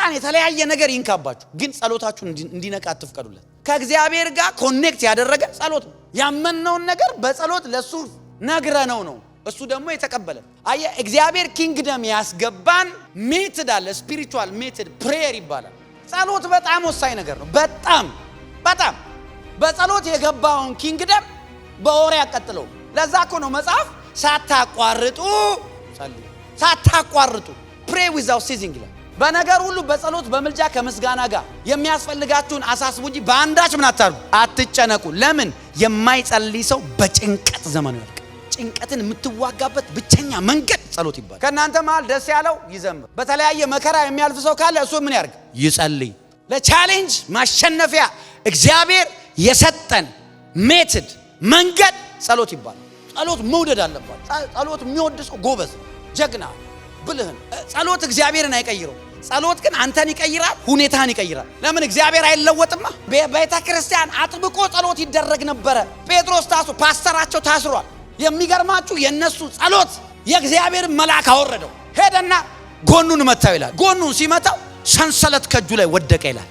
ሰይጣን የተለያየ ነገር ይንካባችሁ ግን ጸሎታችሁን እንዲነቃ አትፍቀዱለት ከእግዚአብሔር ጋር ኮኔክት ያደረገ ጸሎት ነው ያመነውን ነገር በጸሎት ለሱ ነግረነው ነው እሱ ደግሞ የተቀበለ አየ እግዚአብሔር ኪንግደም ያስገባን ሜተድ አለ ስፒሪቹዋል ሜተድ ፕሬየር ይባላል ጸሎት በጣም ወሳኝ ነገር ነው በጣም በጸሎት የገባውን ኪንግደም በወሬ ያቀጥለው ለዛ እኮ ነው መጽሐፍ ሳታቋርጡ ጸልዩ ሳታቋርጡ pray without ceasing ይላል በነገር ሁሉ በጸሎት በመልጃ ከምስጋና ጋር የሚያስፈልጋችሁን አሳስቡ እንጂ በአንዳች ምን አታርጉ አትጨነቁ ለምን የማይጸልይ ሰው በጭንቀት ዘመኑ ያልቃል ጭንቀትን የምትዋጋበት ብቸኛ መንገድ ጸሎት ይባላል ከናንተ መሃል ደስ ያለው ይዘምር በተለያየ መከራ የሚያልፍ ሰው ካለ እሱ ምን ያርግ ይጸልይ ለቻሌንጅ ማሸነፊያ እግዚአብሔር የሰጠን ሜተድ መንገድ ጸሎት ይባላል ጸሎት መውደድ አለባት ጸሎት የሚወድ ሰው ጎበዝ ጀግና ብልህን ጸሎት እግዚአብሔርን አይቀይረው ጸሎት ግን አንተን ይቀይራል ሁኔታን ይቀይራል ለምን እግዚአብሔር አይለወጥማ በቤተ ክርስቲያን አጥብቆ ጸሎት ይደረግ ነበር ጴጥሮስ ፓስተራቸው ታስሯል የሚገርማችሁ የነሱ ጸሎት የእግዚአብሔር መልአክ አወረደው ሄደና ጎኑን መታው ይላል ጎኑን ሲመታው ሰንሰለት ከጁ ላይ ወደቀ ይላል